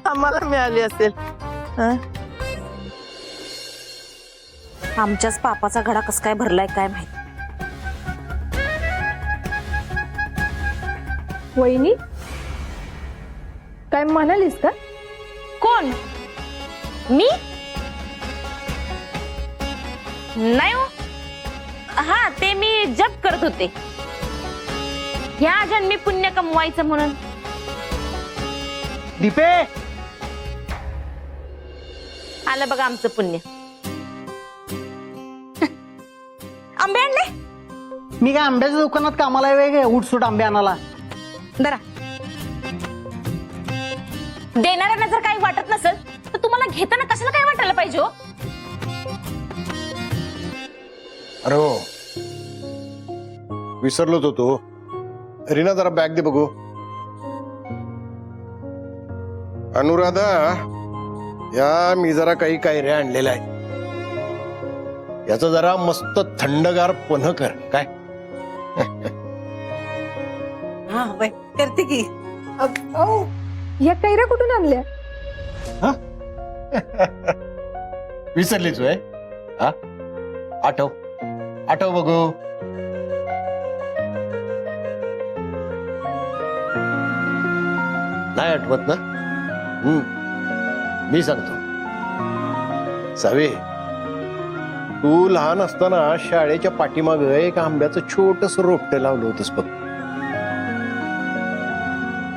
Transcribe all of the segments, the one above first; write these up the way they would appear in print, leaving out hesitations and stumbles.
आम्हाला मिळाली असेल. आमच्याच पापाचा घडा कस काय भरलाय काय माहित. वहिनी काय म्हणालीस का? कोण? मी नाही हो. हा ते मी जप करत होते, ह्या जन्मी पुण्य कमवायचं म्हणून. दीपे आलं बघा आमचं पुण्य. आंबे आणले? मी काय आंब्याच्या दुकानात कामाला वेगळे उठसूट आंबे आणाला. दरा देणाऱ्यांना जर काही वाटत नसेल तर तुम्हाला घेताना कशाला काय वाटायला पाहिजे हो? अरे हो, विसरलोच होतो. रीना जरा बॅग दे बघू. अनुराधा, या मी जरा काही कैऱ्या आणलेल्या आहे, याचं जरा मस्त थंडगार पन्ह कर काय. हा बाई करते की. या कैऱ्या कुठून आणल्या? विसरलीच होय? हा, आठव आठव बघू. नाही आठवत ना? मी सांगतो. सावे, तू लहान असताना शाळेच्या पाठीमाग एक आंब्याचं छोटस रोपट लावलं होतंस बघ.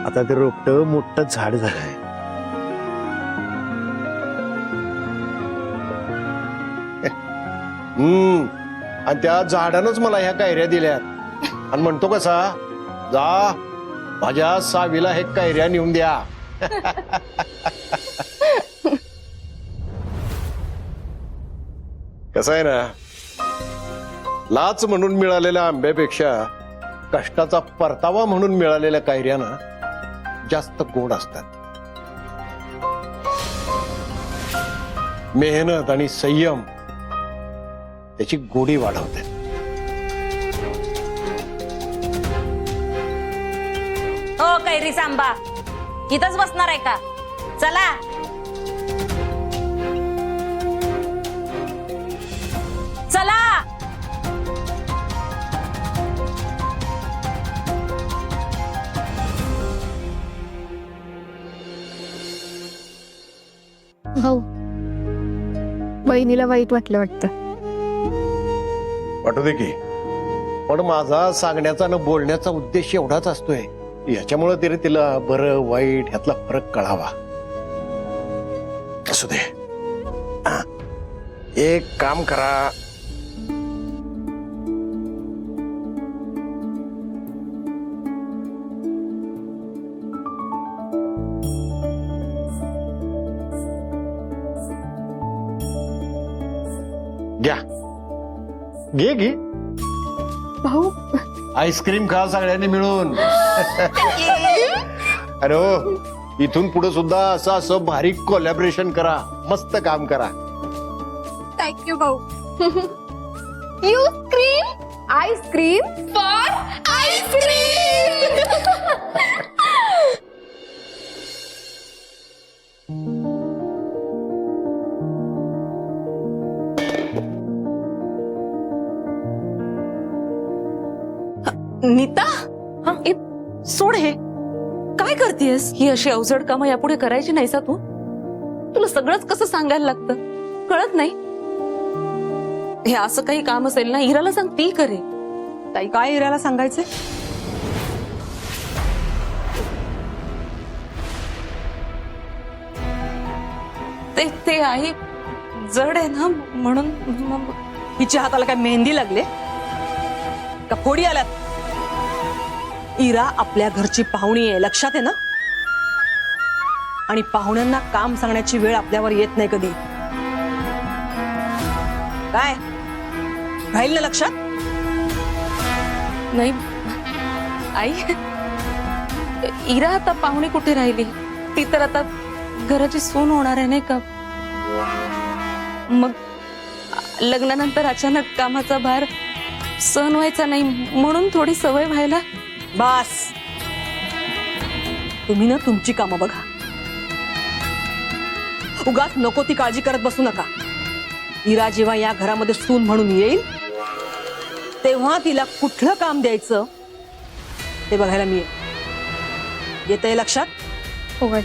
आता ते रोपट मोठं झाड झालंय. आणि त्या झाडानंच मला ह्या कैऱ्या दिल्यात. आणि म्हणतो कसा, जा माझ्या सावीला हे कैऱ्या नेऊन द्या. कसं आहे ना, लाच म्हणून मिळालेल्या आंब्यापेक्षा कष्टाचा परतावा म्हणून मिळालेल्या कैऱ्याना जास्त गोड असतात. मेहनत आणि संयम त्याची गोडी वाढवते. ओ कैरी सांबा, इथंच बसणार आहे का? चला. चला. भाऊ, वहिनीला वाईट वाटलं वाटतं. वाटू दे की, पण माझा सांगण्याचा न बोलण्याचा उद्देश एवढाच असतोय, याच्यामुळे तरी तिला बरं वाईट ह्यातला फरक कळावा. असू दे. एक काम करा, घ्या घे घे. भाऊ आईस्क्रीम खा सगळ्यांनी मिळून. अरे हो, इथून पुढे सुद्धा असं असं भारी कोलॅबरेशन करा, मस्त काम करा. थँक्यू भाऊ. You cream ice cream for ice cream. Nita, सोड हे. काय करतेस? ही अशी अवजड कामं यापुढे करायची नाहीसा तू. तुला सगळंच कसं सांगायला लागतं, कळत नाही? हे असं काही काम असेल ना, इराला सांग, ती करे. ताई, काय इराला सांगायचे? ते आई जड आहे ना, म्हणून हिच्या हाताला काय मेहंदी लागले का फोडी आल्यात? इरा आपल्या घरची पाहुणी आहे, लक्षात आहे ना? आणि पाहुण्यांना काम सांगण्याची वेळ आपल्यावर येत नाही कधी. काय राहील ना लक्षात? नाही आई, इरा आता पाहुणी कुठे राहिली? ती तर आता घराची सून होणार आहे नाही का? मग लग्नानंतर अचानक कामाचा भार सहन व्हायचा नाही, म्हणून थोडी सवय व्हायला. बस, तुम्ही ना तुमची कामं बघा. उगाच नको ती काळजी करत बसू नका. इरा जेव्हा या घरामध्ये सून म्हणून येईल तेव्हा तिला कुठलं काम द्यायचं ते बघायला मी येतंय लक्षात? हो आई.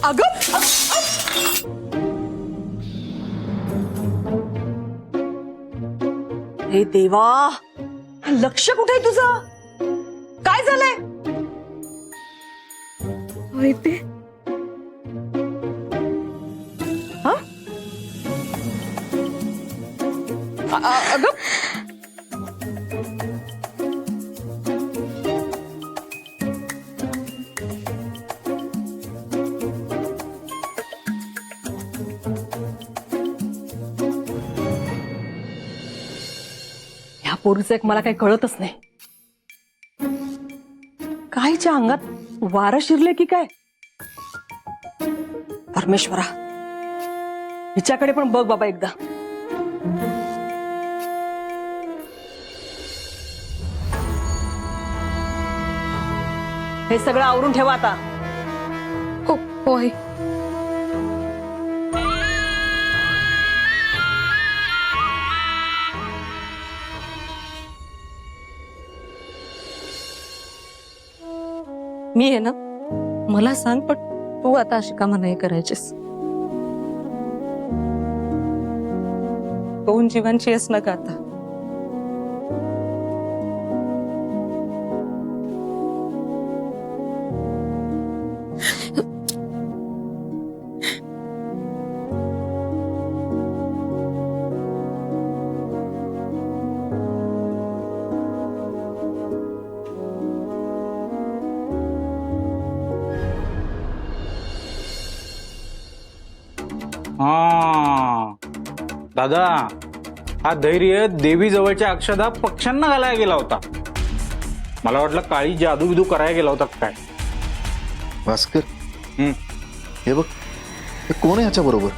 अगं हे देवा, लक्ष कुठे आहे तुझं? काय झालंय? माहिती हा? अगं ह्या पोरीचं एक मला काही कळतच नाही. कायच्या अंगात वारं शिरले की काय? परमेश्वरा, हिच्याकडे पण बघ बाबा एकदा. हे सगळं आवरून ठेवा आता. हो हो आई. मी आहे ना, मला सांग, पण तू आता अशी कामं नाही करायचीस. 2 जीवांची आहेस ना का आता? हा दादा, हा धैर्य देवी जवळच्या अक्षदा पक्ष्यांना घालायला गेला होता. मला वाटलं काळी जादू बिदू करायला गेला होता काय. भास्कर, हम्म. हे बघ, हे कोण आहे ह्याच्या बरोबर?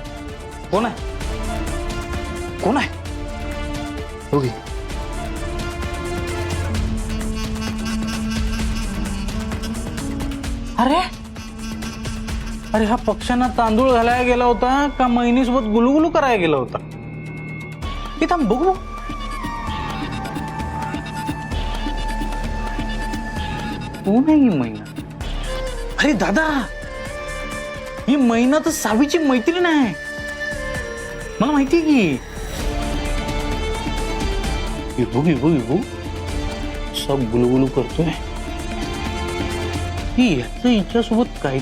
कोण आहे? कोण आहे? हो की? अरे अरे, हा पक्ष्यांना तांदूळ घालायला गेला होता का मैनीसोबत गुलुगुलू करायला गेला होता? इथं बघू. कोण आहे ही मैना? अरे दादा, ही मैना तर सावीची मैत्रीण आहे. मला माहितीये की. इबू सब गुलुगुलू करतोय. ही याचं हिच्यासोबत काही